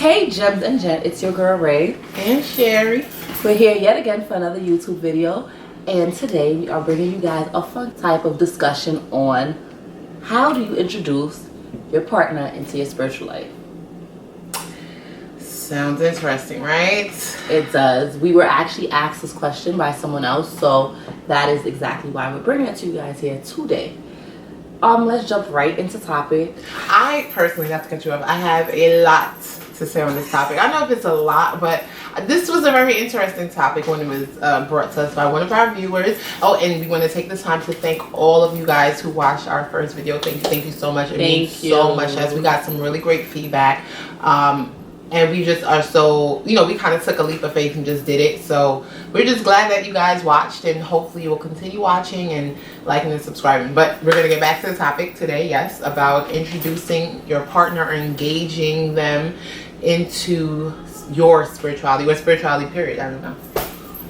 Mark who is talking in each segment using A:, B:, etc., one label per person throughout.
A: Hey Gems and Gent, it's your girl Ray
B: and Sherry.
A: We're here yet again for another YouTube video, and today we are bringing you guys a fun type of discussion on how do you introduce your partner into your spiritual life.
B: Sounds interesting, right?
A: It does. We were actually asked this question by someone else, so that is exactly why we're bringing it to you guys here today. Let's jump right into topic.
B: I personally, not to cut you off, I have a lot to say on this topic. I don't know if it's a lot, but this was a very interesting topic when it was brought to us by one of our viewers. Oh, and we want to take this time to thank all of you guys who watched our first video. Thank you so much. It means so much, as we got some really great feedback. And we just are so, we kind of took a leap of faith and just did it. So we're just glad that you guys watched, and hopefully you will continue watching and liking and subscribing. But we're going to get back to the topic today, yes, about introducing your partner or engaging them into your spirituality, or spirituality period. I don't know.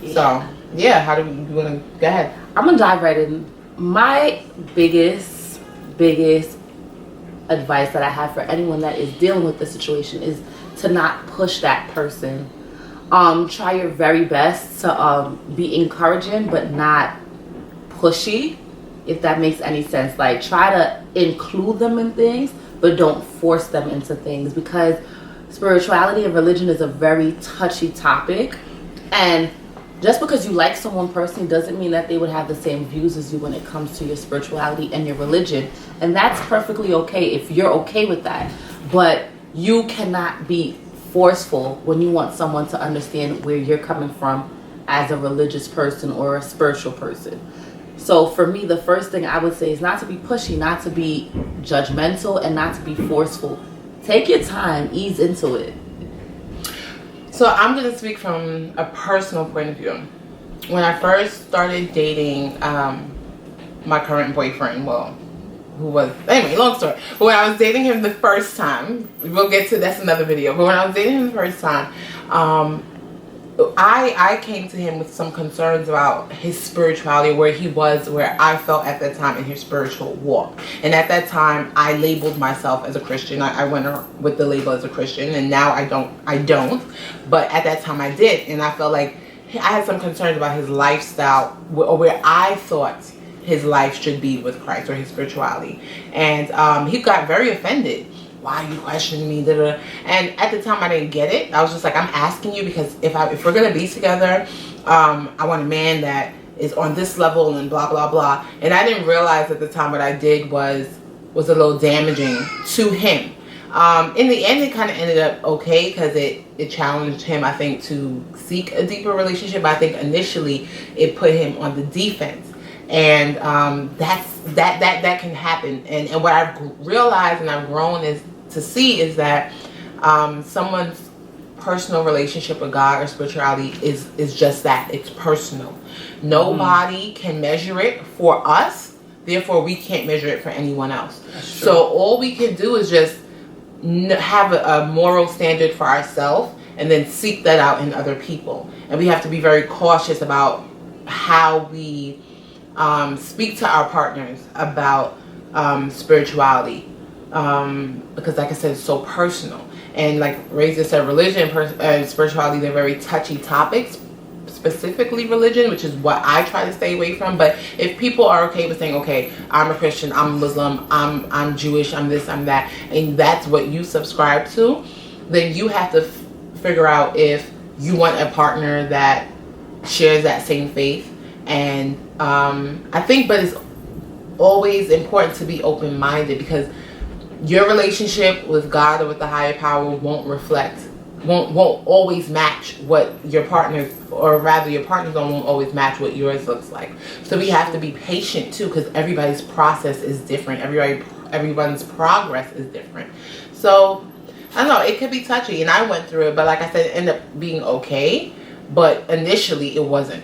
B: Yeah. So, yeah, how do you want to go ahead?
A: I'm going to dive right in. My biggest advice that I have for anyone that is dealing with the situation is to not push that person. Try your very best to be encouraging but not pushy, if that makes any sense. Like, try to include them in things but don't force them into things, because spirituality and religion is a very touchy topic, and just because you like someone personally doesn't mean that they would have the same views as you when it comes to your spirituality and your religion. And that's perfectly okay if you're okay with that. But you cannot be forceful when you want someone to understand where you're coming from as a religious person or a spiritual person. So for me, the first thing I would say is not to be pushy, not to be judgmental, and not to be forceful. Take your time, ease into it.
B: So I'm going to speak from a personal point of view. When I first started dating my current boyfriend, anyway, long story. But when I was dating him the first time, we'll get to, that's another video. But when I was dating him the first time, I came to him with some concerns about his spirituality, where he was, where I felt at that time in his spiritual walk. And at that time, I labeled myself as a Christian. I went with the label as a Christian, and now I don't. But at that time I did, and I felt like I had some concerns about his lifestyle, or where I thought his life should be with Christ, or his spirituality. And he got very offended. Why are you questioning me? And at the time I didn't get it. I was just like, I'm asking you because if we're gonna be together, I want a man that is on this level and blah blah blah. And I didn't realize at the time what I did was a little damaging to him. In the end, it kind of ended up okay, because it challenged him, I think, to seek a deeper relationship. I think initially it put him on the defense. And that can happen. And what I've realized and I've grown to see is that someone's personal relationship with God or spirituality is just that. It's personal. Nobody can measure it for us. Therefore, we can't measure it for anyone else. So all we can do is just have a moral standard for ourselves, and then seek that out in other people. And we have to be very cautious about how we speak to our partners about spirituality, because like I said, it's so personal. And like Reisa said, religion and spirituality, they're very touchy topics, specifically religion, which is what I try to stay away from. But if people are okay with saying, okay, I'm a Christian, I'm a Muslim, I'm Jewish, I'm this, I'm that, and that's what you subscribe to, then you have to figure out if you want a partner that shares that same faith. And I think, but it's always important to be open-minded, because your relationship with God or with the higher power won't always match what your partner, or rather your partner's won't always match what yours looks like. So we have to be patient too, because everybody's process is different. Everyone's progress is different. So I don't know, it could be touchy, and I went through it, but like I said, it ended up being okay. But initially it wasn't.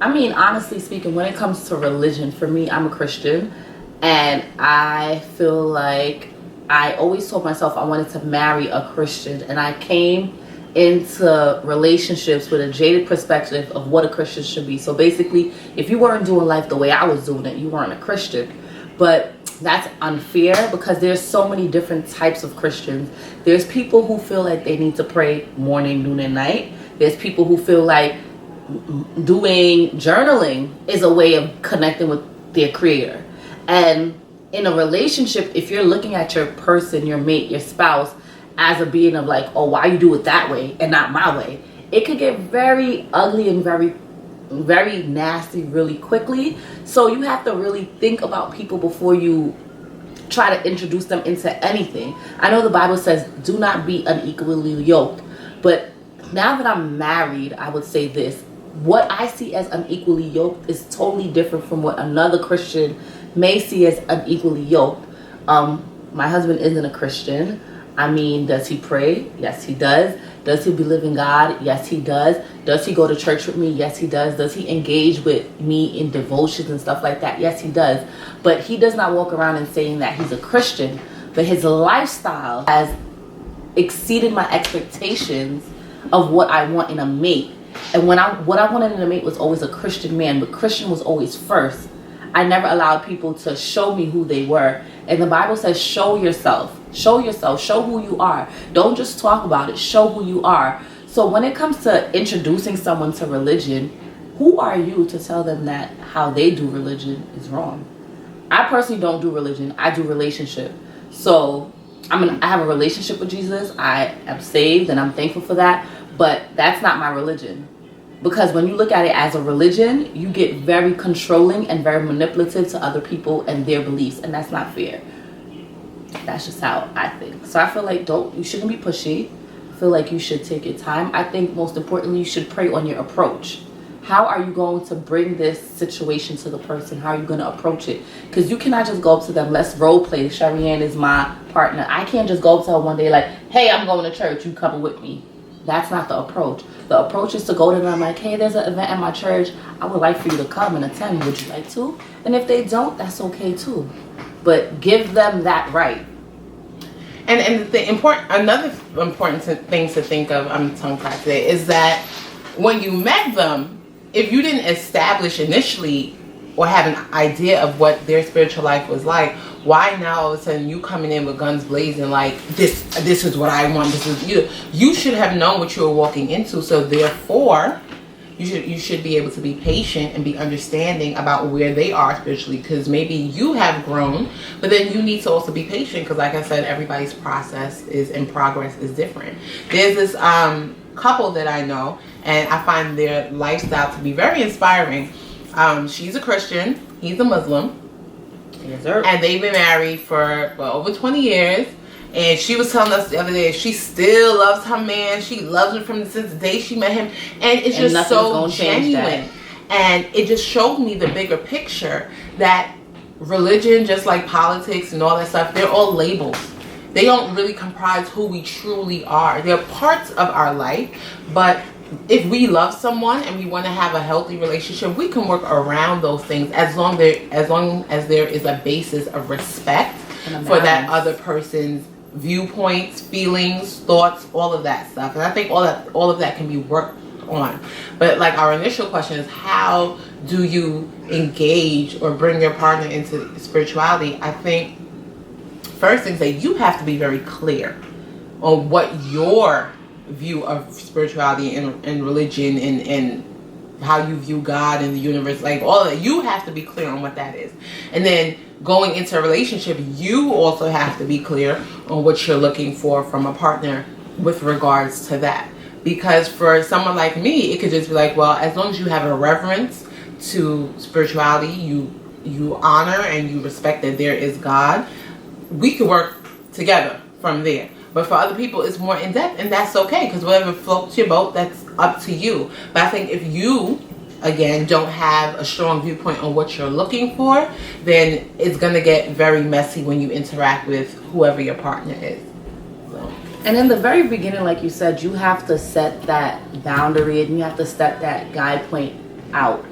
A: I mean, honestly speaking, when it comes to religion, for me, I'm a Christian, and I feel like I always told myself I wanted to marry a Christian, and I came into relationships with a jaded perspective of what a Christian should be. So basically, if you weren't doing life the way I was doing it, you weren't a Christian. But that's unfair because there's so many different types of Christians. There's people who feel like they need to pray morning, noon, and night. There's people who feel like doing journaling is a way of connecting with their creator. And in a relationship, if you're looking at your person, your mate, your spouse as a being of like, oh, why you do it that way and not my way, it could get very ugly and very nasty really quickly. So you have to really think about people before you try to introduce them into anything. I know the Bible says do not be unequally yoked, but now that I'm married, I would say this: what I see as unequally yoked is totally different from what another Christian may see as unequally yoked. My husband isn't a Christian. I mean, does he pray? Yes, he does. Does he believe in God? Yes, he does. Does he go to church with me? Yes, he does. Does he engage with me in devotions and stuff like that? Yes, he does. But he does not walk around and saying that he's a Christian. But his lifestyle has exceeded my expectations of what I want in a mate. And what I wanted in a mate was always a Christian man, but Christian was always first. I never allowed people to show me who they were. And the Bible says, show yourself. Show yourself. Show who you are. Don't just talk about it. Show who you are. So when it comes to introducing someone to religion, who are you to tell them that how they do religion is wrong? I personally don't do religion. I do relationship. So I have a relationship with Jesus. I am saved and I'm thankful for that. But that's not my religion. Because when you look at it as a religion, you get very controlling and very manipulative to other people and their beliefs. And that's not fair. That's just how I think. So I feel like you shouldn't be pushy. I feel like you should take your time. I think most importantly, you should pray on your approach. How are you going to bring this situation to the person? How are you going to approach it? Because you cannot just go up to them. Let's role play. Sheri.Rae is my partner. I can't just go up to her one day like, hey, I'm going to church. You come with me. That's not the approach. The approach is to go to them like, hey, there's an event at my church. I would like for you to come and attend. Would you like to? And if they don't, that's okay too. But give them that right.
B: And another important thing to think of, I'm tongue tied today, is that when you met them, if you didn't establish initially or have an idea of what their spiritual life was like, why now all of a sudden you coming in with guns blazing like this is what I want, this is you should have known what you were walking into. So therefore you should be able to be patient and be understanding about where they are spiritually, because maybe you have grown, but then you need to also be patient, because like I said, everybody's process is in progress is different. There's this couple that I know, and I find their lifestyle to be very inspiring. She's a Christian, he's a Muslim.
A: Yes, sir.
B: And they've been married for over 20 years. And she was telling us the other day, she still loves her man. She loves him since the day she met him. And it's just so genuine. And it just showed me the bigger picture that religion, just like politics and all that stuff, they're all labels. They don't really comprise who we truly are. They're parts of our life, but if we love someone and we want to have a healthy relationship, we can work around those things as long as there is a basis of respect for that other person's viewpoints, feelings, thoughts, all of that stuff. And I think all of that can be worked on. But like our initial question is, how do you engage or bring your partner into spirituality? I think first thing, you have to be very clear on what your view of spirituality and religion and how you view God and the universe, like all of that. You have to be clear on what that is. And then going into a relationship, you also have to be clear on what you're looking for from a partner with regards to that. Because for someone like me, it could just be like, well, as long as you have a reverence to spirituality, you honor and you respect that there is God, we could work together from there. But for other people, it's more in depth, and that's okay, because whatever floats your boat, that's up to you. But I think if you, again, don't have a strong viewpoint on what you're looking for, then it's going to get very messy when you interact with whoever your partner is. So.
A: And in the very beginning, like you said, you have to set that boundary and you have to set that guide point out.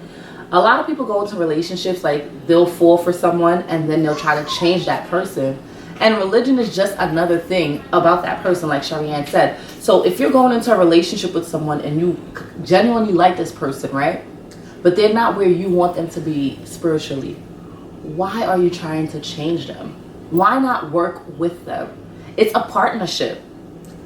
A: A lot of people go into relationships like they'll fall for someone and then they'll try to change that person. And religion is just another thing about that person, like Sheri.Rae said. So if you're going into a relationship with someone and you genuinely like this person, right? But they're not where you want them to be spiritually. why are you trying to change them? Why not work with them? It's a partnership.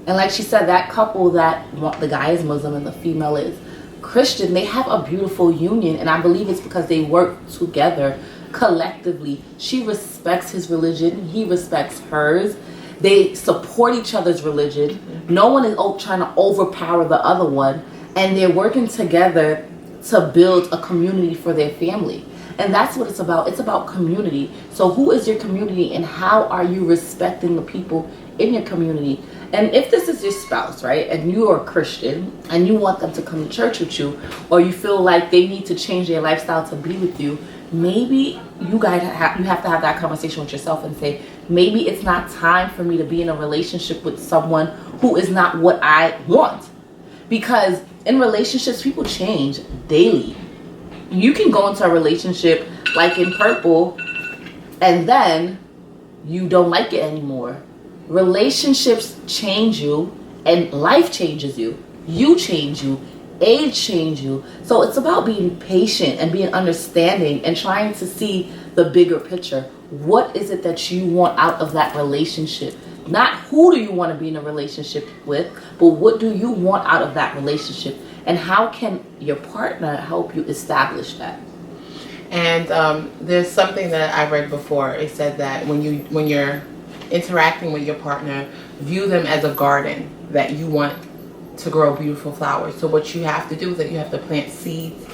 A: And like she said, that couple that the guy is Muslim and the female is Christian, they have a beautiful union, and I believe it's because they work together collectively. She respects his religion, he respects hers. They support each other's religion. No one is trying to overpower the other one, and they're working together to build a community for their family. And that's what it's about. It's about community. So who is your community, and how are you respecting the people in your community? And if this is your spouse, right, and you are a Christian and you want them to come to church with you, or you feel like they need to change their lifestyle to be with you, maybe you guys have to have that conversation with yourself and say, maybe it's not time for me to be in a relationship with someone who is not what I want. Because in relationships, people change daily. You can go into a relationship like in Purple, and then you don't like it anymore. Relationships change you, and life changes you. You change you. Age change you. So it's about being patient and being understanding and trying to see the bigger picture. What is it that you want out of that relationship? Not who do you want to be in a relationship with, but what do you want out of that relationship? And how can your partner help you establish that?
B: And there's something that I read before. It said that when you're interacting with your partner, view them as a garden that you want to grow beautiful flowers. So what you have to do is that you have to plant seeds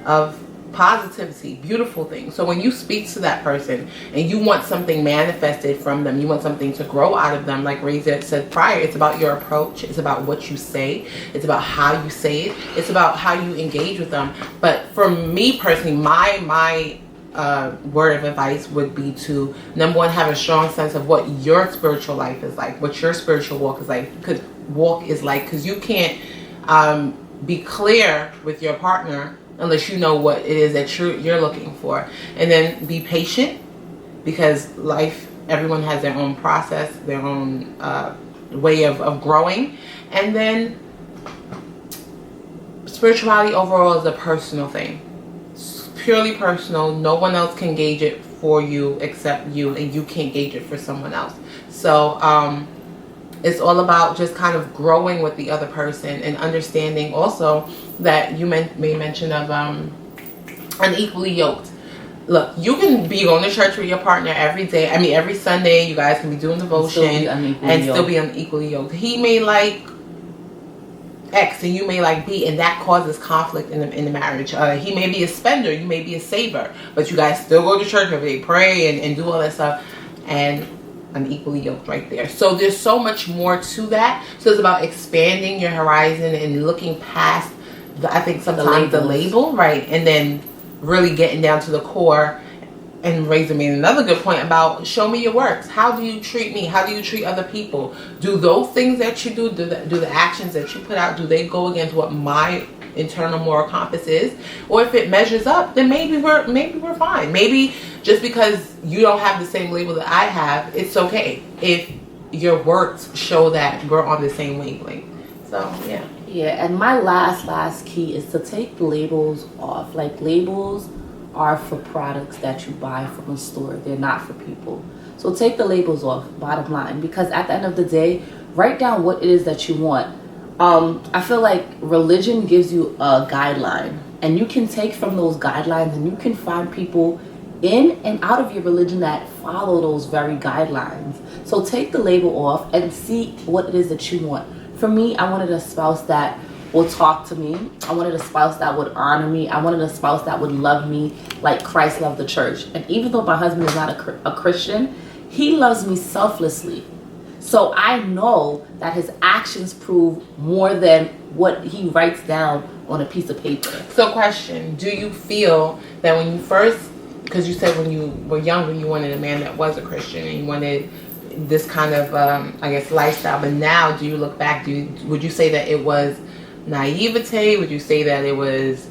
B: of positivity, beautiful things. So when you speak to that person and you want something manifested from them, you want something to grow out of them, like Reisa said prior, it's about your approach, it's about what you say, it's about how you say it, it's about how you engage with them. But for me personally, my word of advice would be to, number one, have a strong sense of what your spiritual life is like, what your spiritual walk is like, because you can't be clear with your partner unless you know what it is that you're looking for. And then be patient, because life, everyone has their own process, their own way of growing. And then spirituality overall is a personal thing. It's purely personal. No one else can gauge it for you except you, and you can't gauge it for someone else. So it's all about just kind of growing with the other person and understanding also that you made mention of unequally yoked. Look, you can be going to church with your partner every day. I mean, every Sunday, you guys can be doing devotion and still be unequally yoked. He may like X and you may like B, and that causes conflict in the marriage. He may be a spender, you may be a saver, but you guys still go to church every day, pray and do all that stuff, and unequally yoked right there. So there's so much more to that. So it's about expanding your horizon and looking past I think sometimes the label, right, and then really getting down to the core. And Reisa made another good point about show me your works. How do you treat me? How do you treat other people? Do those things that you do the actions that you put out, do they go against what my internal moral compass is? Or if it measures up, then maybe we're fine. Maybe just because you don't have the same label that I have, it's okay if your works show that we're on the same wavelength. So yeah.
A: Yeah, and my last key is to take the labels off. Like, labels are for products that you buy from a store. They're not for people. So take the labels off, bottom line. Because at the end of the day, write down what it is that you want. I feel like religion gives you a guideline. And you can take from those guidelines and you can find people in and out of your religion that follow those very guidelines. So take the label off and see what it is that you want. For me, I wanted a spouse that will talk to me. I wanted a spouse that would honor me. I wanted a spouse that would love me like Christ loved the church. And even though my husband is not a Christian, he loves me selflessly. So I know that his actions prove more than what he writes down on a piece of paper.
B: So question, do you feel that when you first, because you said when you were younger, you wanted a man that was a Christian and you wanted this kind of, I guess, lifestyle. But now, do you look back, would you say that it was naivete? Would you say that it was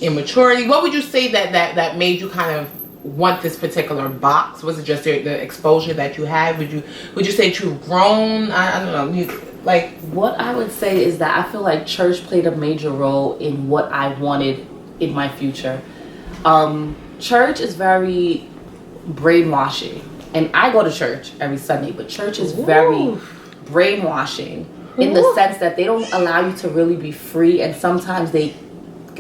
B: immaturity? What would you say that made you kind of want this particular box? Was it just the exposure that you had? Would you say that you've grown? I don't know.
A: What I would say is that I feel like church played a major role in what I wanted in my future. church is very brainwashing. And I go to church every Sunday, but church is very brainwashing in the sense that they don't allow you to really be free, and sometimes they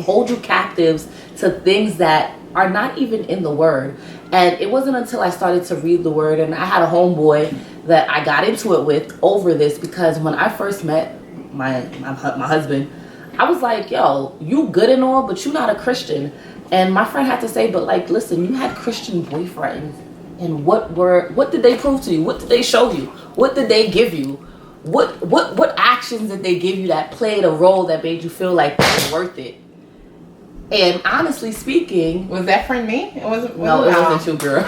A: hold you captives to things that are not even in the Word. And it wasn't until I started to read the Word, and I had a homeboy that I got into it with over this, because when I first met my husband, I was like, yo, you good and all, but you're not a Christian. And my friend had to say, but like, listen, you had Christian boyfriends, and what did they prove to you? What did they show you? What did they give you? What actions did they give you that played a role that made you feel like it was worth it? And honestly speaking,
B: was that friend me?
A: No, it wasn't you, girl.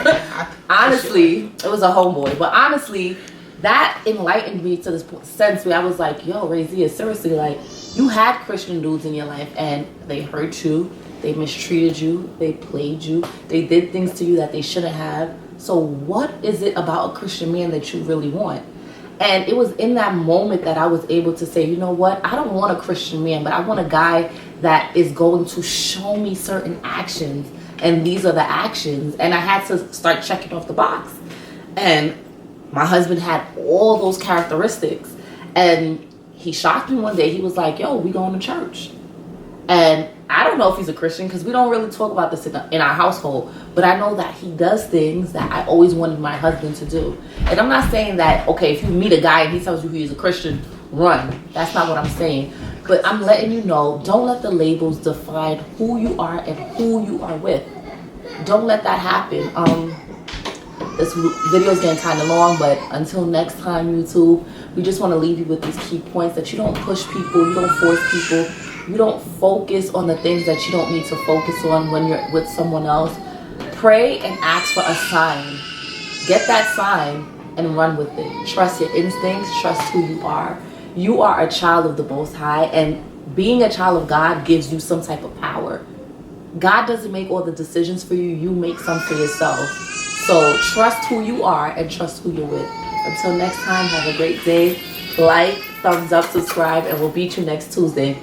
A: Honestly, it was a homeboy. But honestly, that enlightened me to this sense where I was like, yo, Reisa, seriously, like, you had Christian dudes in your life, and they hurt you, they mistreated you, they played you, they did things to you that they shouldn't have. So what is it about a Christian man that you really want? And it was in that moment that I was able to say, you know what? I don't want a Christian man, but I want a guy that is going to show me certain actions. And these are the actions. And I had to start checking off the box. And my husband had all those characteristics. And he shocked me one day. He was like, yo, we going to church. And I don't know if he's a Christian, because we don't really talk about this in our household. But I know that he does things that I always wanted my husband to do. And I'm not saying that, okay, if you meet a guy and he tells you he's a Christian, run. That's not what I'm saying. But I'm letting you know, don't let the labels define who you are and who you are with. Don't let that happen. This video is getting kind of long, but until next time, YouTube, we just want to leave you with these key points: that you don't push people, you don't force people, you don't focus on the things that you don't need to focus on when you're with someone else. Pray and ask for a sign. Get that sign and run with it. Trust your instincts. Trust who you are. You are a child of the Most High, and being a child of God gives you some type of power. God doesn't make all the decisions for you. You make some for yourself. So trust who you are and trust who you're with. Until next time, have a great day. Like, thumbs up, subscribe, and we'll beat you next Tuesday.